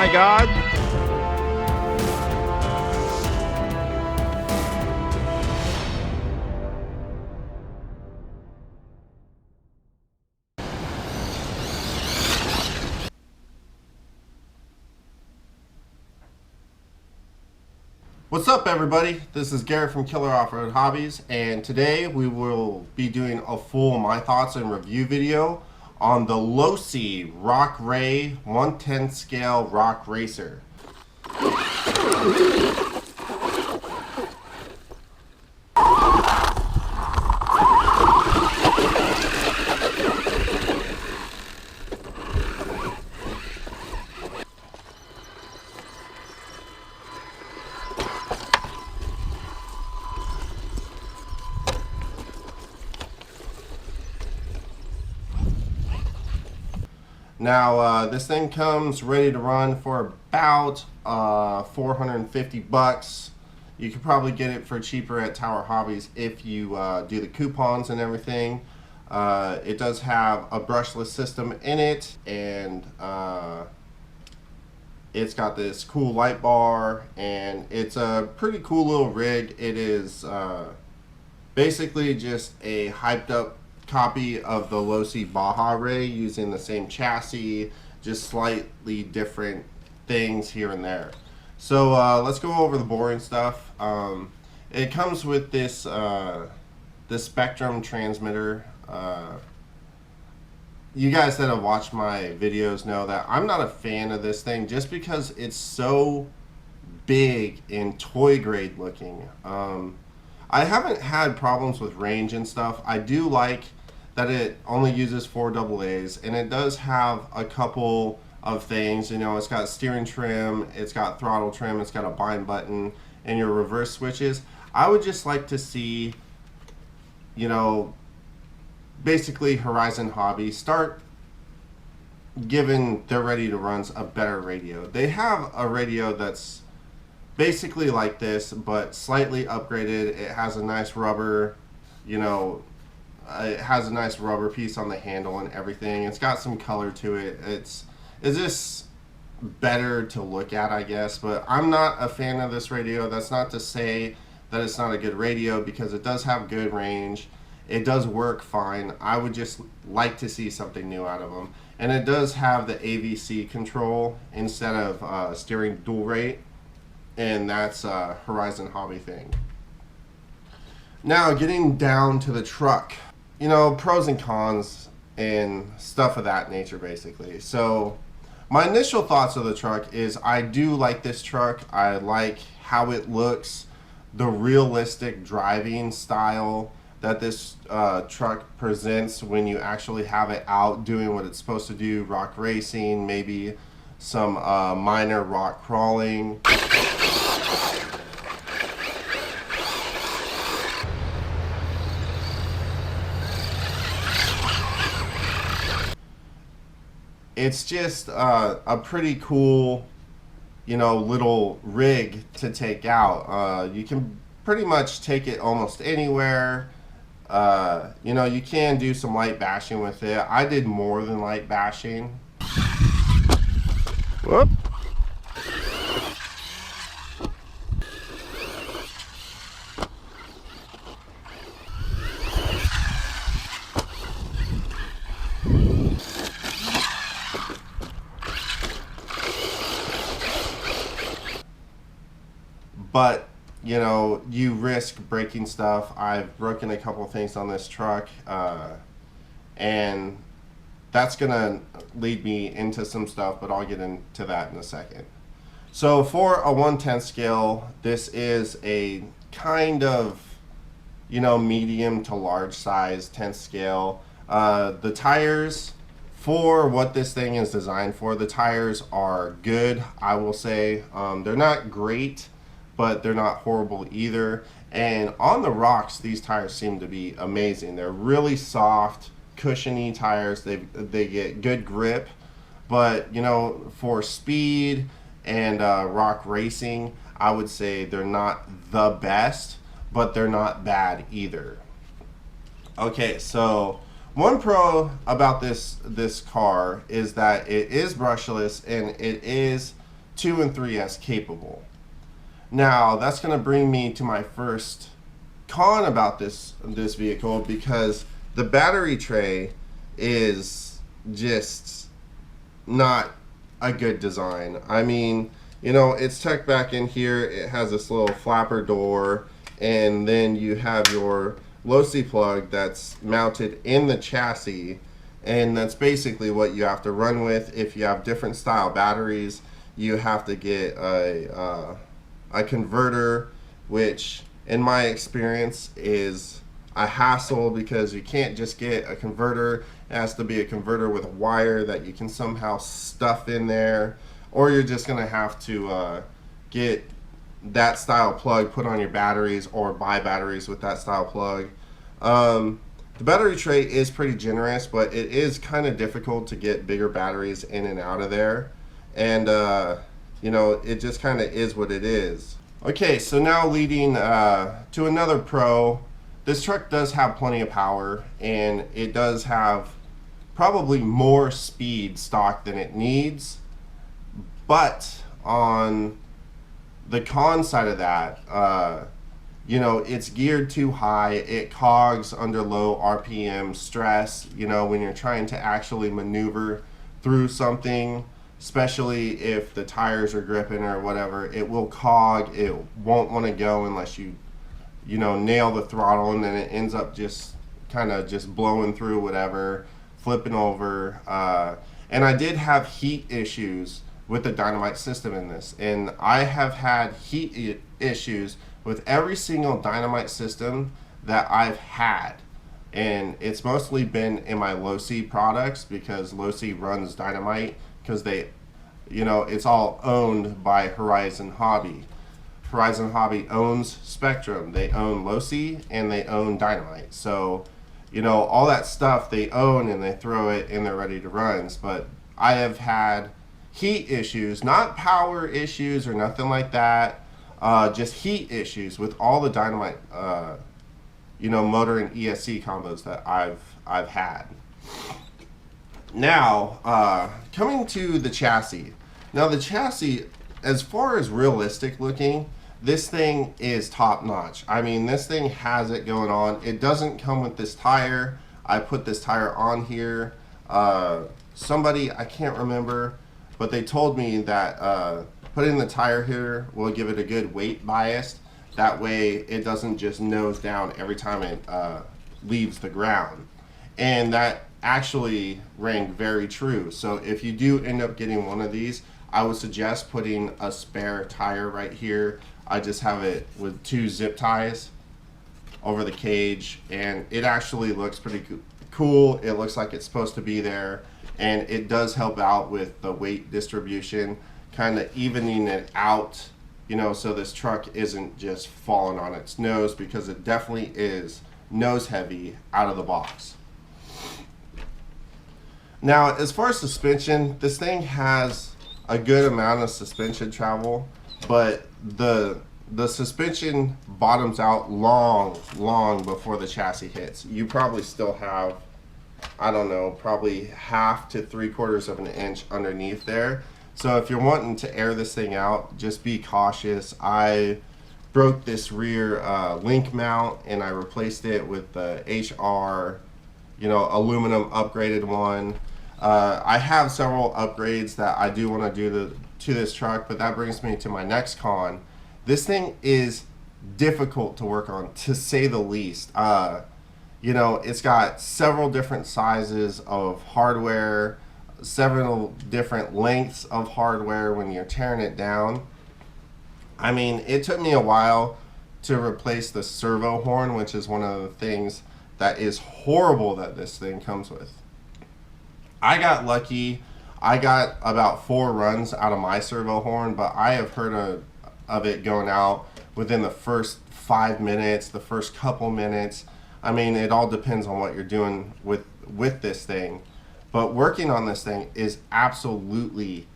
my God. What's up, everybody? This is Garrett from Killer Off-Road Hobbies, and today we will be doing a full my thoughts and review video on the Losi Rock Ray 1/10 scale rock racer. Now, this thing comes ready to run for about $450. You could probably get it for cheaper at Tower Hobbies if you do the coupons and everything. It does have a brushless system in it, and it's got this cool light bar, and it's a pretty cool little rig. It is basically just a hyped up copy of the Losi Baja Ray using the same chassis, just slightly different things here and there. So let's go over the boring stuff. It comes with this this Spectrum transmitter. You guys that have watched my videos know that I'm not a fan of this thing just because it's so big and toy grade looking. I haven't had problems with range and stuff. I do like that it only uses 4 AA's, and it does have a couple of things. You know, it's got steering trim, it's got throttle trim, it's got a bind button, and your reverse switches. I would just like to see, you know, basically Horizon Hobby start giving their ready to runs a better radio. They have a radio that's basically like this, but slightly upgraded. It has a nice rubber, you know, it has a nice rubber piece on the handle and everything. It's got some color to it. It's just better to look at, I guess, but I'm not a fan of this radio. That's not to say that it's not a good radio, because it does have good range. It does work fine. I would just like to see something new out of them. And it does have the AVC control instead of steering dual rate, and that's a Horizon Hobby thing. Now, getting down to the truck, you know, pros and cons and stuff of that nature, basically. So my initial thoughts of the truck is I do like this truck. I like how it looks, the realistic driving style that this truck presents when you actually have it out doing what it's supposed to do, rock racing, maybe some minor rock crawling. It's just a pretty cool, you know, little rig to take out. You can pretty much take it almost anywhere. You know, you can do some light bashing with it. I did more than light bashing. Whoop. But, you know, you risk breaking stuff. I've broken a couple things on this truck, and that's gonna lead me into some stuff, but I'll get into that in a second. So for a 1/10 scale, this is a kind of, you know, medium to large size 10th scale. The tires, for what this thing is designed for, the tires are good, I will say. They're not great, but they're not horrible either. And on the rocks, these tires seem to be amazing. They're really soft, cushiony tires. They get good grip, but you know, for speed and rock racing, I would say they're not the best, but they're not bad either. Okay, so one pro about this car is that it is brushless, and it is 2 and 3S capable. Now that's going to bring me to my first con about this vehicle, because the battery tray is just not a good design. I mean, you know, it's tucked back in here. It has this little flapper door, and then you have your Losi plug that's mounted in the chassis, and that's basically what you have to run with. If you have different style batteries, you have to get a converter, which in my experience is a hassle, because you can't just get a converter. It has to be a converter with a wire that you can somehow stuff in there, or you're just going to have to get that style plug put on your batteries, or buy batteries with that style plug. The battery tray is pretty generous, but it is kind of difficult to get bigger batteries in and out of there, and you know, it just kind of is what it is. Okay, so now leading to another pro. This truck does have plenty of power, and it does have probably more speed stock than it needs. But on the con side of that, you know, it's geared too high. It cogs under low RPM stress, you know, when you're trying to actually maneuver through something, especially if the tires are gripping or whatever. It will cog. It won't want to go unless you know, nail the throttle, and then it ends up just kind of just blowing through whatever, flipping over. And I did have heat issues with the Dynamite system in this, and I have had heat issues with every single Dynamite system that I've had, and it's mostly been in my Losi products, because Losi runs Dynamite, because they, you know, it's all owned by Horizon Hobby. Horizon Hobby owns Spectrum, they own Losi, and they own Dynamite. So, you know, all that stuff they own, and they throw it in their ready to runs. But I have had heat issues, not power issues or nothing like that, just heat issues with all the Dynamite, you know, motor and ESC combos that I've had. Now, coming to the chassis. Now the chassis, as far as realistic looking, this thing is top notch. I mean, this thing has it going on. It doesn't come with this tire. I put this tire on here. Somebody, I can't remember, but they told me that putting the tire here will give it a good weight bias. That way it doesn't just nose down every time it leaves the ground. And that actually rang very true. So if you do end up getting one of these, I would suggest putting a spare tire right here. I just have it with 2 zip ties over the cage, and it actually looks pretty cool. It looks like it's supposed to be there, and it does help out with the weight distribution, kind of evening it out, you know, so this truck isn't just falling on its nose, because it definitely is nose heavy out of the box. Now, as far as suspension, this thing has a good amount of suspension travel, but the suspension bottoms out long before the chassis hits. You probably still have, I don't know, probably 1/2 to 3/4 of an inch underneath there. So if you're wanting to air this thing out, just be cautious. I broke this rear link mount, and I replaced it with the HR, you know, aluminum upgraded one. I have several upgrades that I do want to do to this truck, but that brings me to my next con. This thing is difficult to work on, to say the least. You know, it's got several different sizes of hardware, several different lengths of hardware when you're tearing it down. I mean, it took me a while to replace the servo horn, which is one of the things that is horrible that this thing comes with. I got lucky. I got about 4 runs out of my servo horn, but I have heard of it going out within the first 5 minutes, the first couple minutes. I mean, it all depends on what you're doing with this thing. But working on this thing is absolutely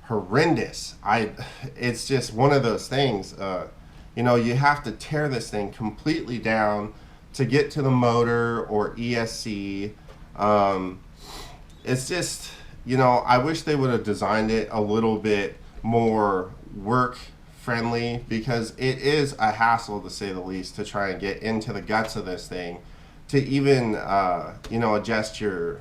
horrendous. It's just one of those things. You know, you have to tear this thing completely down to get to the motor or ESC. It's just, you know, I wish they would have designed it a little bit more work friendly, because it is a hassle to say the least to try and get into the guts of this thing to even adjust your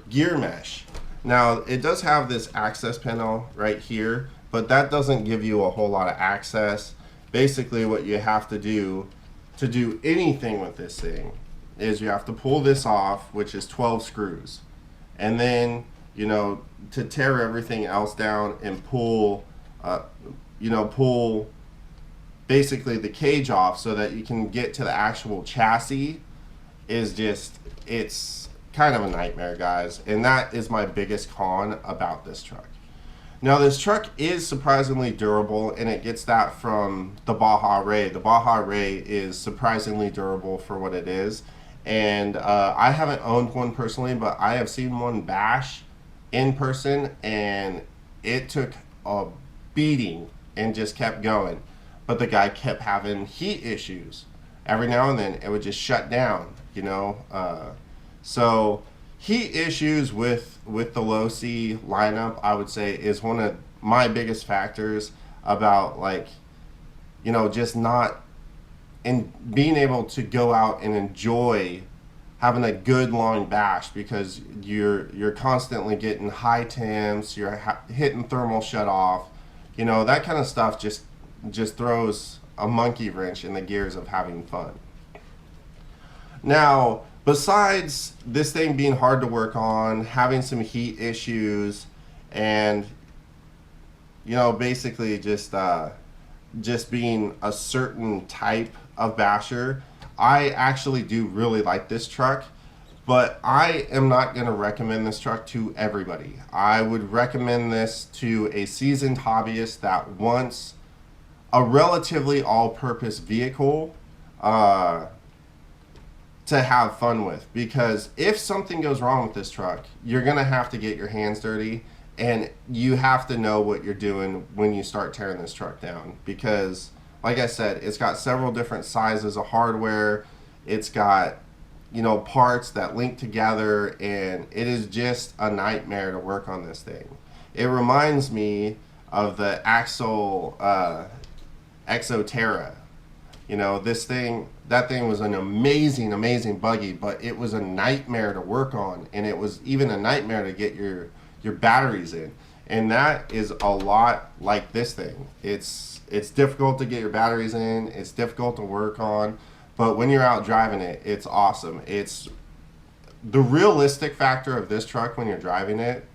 gear mesh. Now it does have this access panel right here, but that doesn't give you a whole lot of access. Basically what you have to do anything with this thing is you have to pull this off, which is 12 screws, and then to tear everything else down and pull basically the cage off so that you can get to the actual chassis it's kind of a nightmare, guys. And that is my biggest con about this truck. Now this truck is surprisingly durable, and it gets that from the Baja Ray. The Baja Ray is surprisingly durable for what it is. And I haven't owned one personally, but I have seen one bash in person, and it took a beating and just kept going. But the guy kept having heat issues. Every now and then it would just shut down, so heat issues with the Losi lineup, I would say, is one of my biggest factors about just not in being able to go out and enjoy having a good long bash, because you're constantly getting high temps, you're hitting thermal shut off, that kind of stuff just throws a monkey wrench in the gears of having fun. Now, besides this thing being hard to work on, having some heat issues, and basically just being a certain type of basher, I actually do really like this truck, but I am not going to recommend this truck to everybody. I would recommend this to a seasoned hobbyist that wants a relatively all-purpose vehicle to have fun with, because if something goes wrong with this truck, you're gonna have to get your hands dirty, and you have to know what you're doing when you start tearing this truck down, because like I said, it's got several different sizes of hardware, it's got parts that link together, and it is just a nightmare to work on this thing. It reminds me of the Axle Exoterra. That thing was an amazing buggy, but it was a nightmare to work on, and it was even a nightmare to get your batteries in. And that is a lot like this thing. It's difficult to get your batteries in, it's difficult to work on, but when you're out driving it, it's awesome. It's the realistic factor of this truck when you're driving it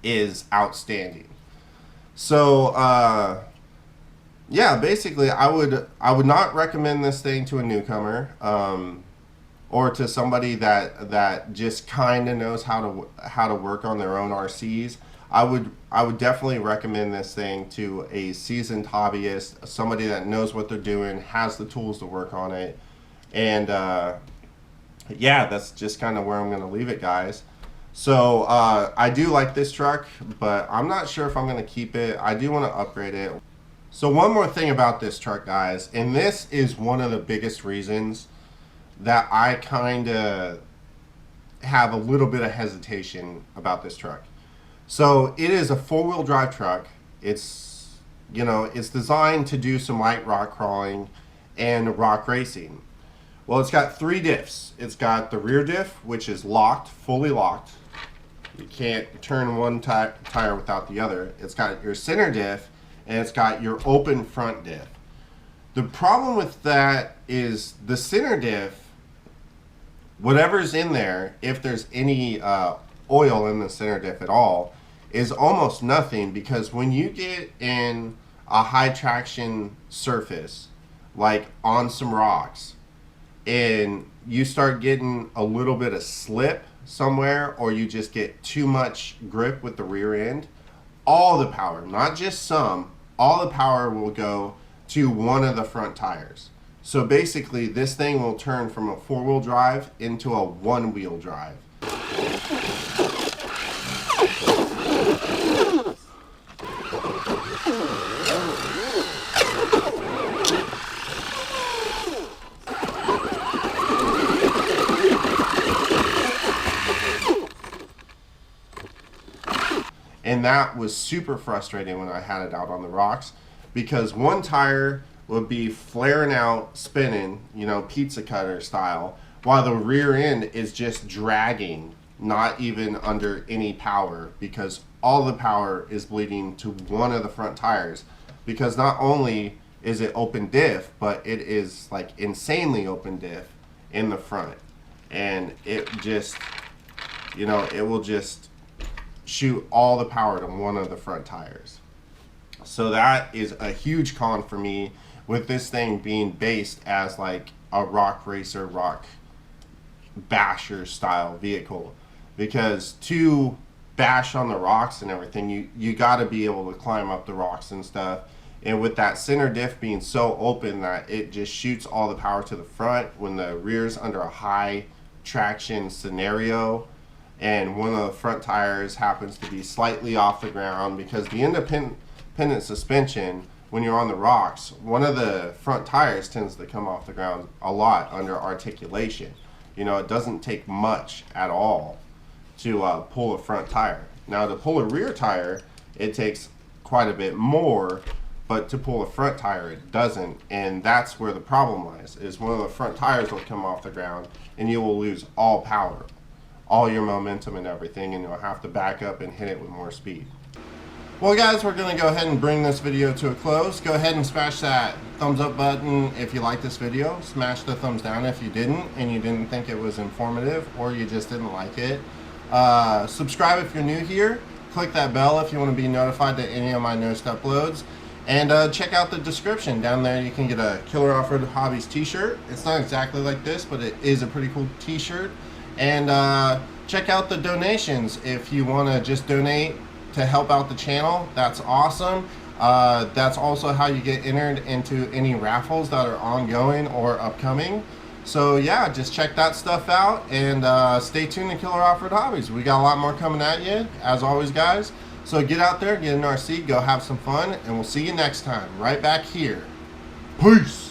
is outstanding. So yeah, basically, I would not recommend this thing to a newcomer, or to somebody that just kind of knows how to work on their own RCs. I would definitely recommend this thing to a seasoned hobbyist, somebody that knows what they're doing, has the tools to work on it, and yeah, that's just kind of where I'm going to leave it, guys. So I do like this truck, but I'm not sure if I'm going to keep it. I do want to upgrade it. So one more thing about this truck, guys, and this is one of the biggest reasons that I kind of have a little bit of hesitation about this truck. So it is a four-wheel drive truck. It's designed to do some light rock crawling and rock racing. Well, it's got three diffs. It's got the rear diff, which is locked, fully locked. You can't turn one tire without the other. It's got your center diff, and it's got your open front diff. The problem with that is the center diff, whatever's in there, if there's any oil in the center diff at all, is almost nothing, because when you get in a high traction surface, like on some rocks, and you start getting a little bit of slip somewhere, or you just get too much grip with the rear end, all the power, not just some, all the power will go to one of the front tires. So basically this thing will turn from a four-wheel drive into a one-wheel drive. And that was super frustrating when I had it out on the rocks, because one tire would be flaring out, spinning, you know, pizza cutter style, while the rear end is just dragging, not even under any power, because all the power is bleeding to one of the front tires. Because not only is it open diff, but it is like insanely open diff in the front. And it just, you know, it will just shoot all the power to one of the front tires. So that is a huge con for me with this thing being based as like a rock racer, rock basher style vehicle. Because to bash on the rocks and everything, you got to be able to climb up the rocks and stuff. And with that center diff being so open that it just shoots all the power to the front when the rear's under a high traction scenario, and one of the front tires happens to be slightly off the ground, because the independent suspension, when you're on the rocks, one of the front tires tends to come off the ground a lot under articulation. You know, it doesn't take much at all to pull a front tire. Now, to pull a rear tire, it takes quite a bit more, but to pull a front tire, it doesn't. And that's where the problem lies, is one of the front tires will come off the ground and you will lose all power, all your momentum and everything, and you'll have to back up and hit it with more speed. Well guys, we're going to go ahead and bring this video to a close. Go ahead and smash that thumbs up button if you like this video. Smash the thumbs down if you didn't, and you didn't think it was informative, or you just didn't like it. Subscribe if you're new here. Click that bell if you want to be notified to any of my newest uploads. And check out the description. Down there you can get a Killer Off-Road Hobbies t-shirt. It's not exactly like this, but it is a pretty cool t-shirt. And check out the donations if you want to just donate to help out the channel. That's awesome. That's also how you get entered into any raffles that are ongoing or upcoming. So yeah, just check that stuff out, and stay tuned to Killer Off-Road Hobbies. We got a lot more coming at you, as always, guys. So get out there, get in our seat, go have some fun, and we'll see you next time, right back here. Peace!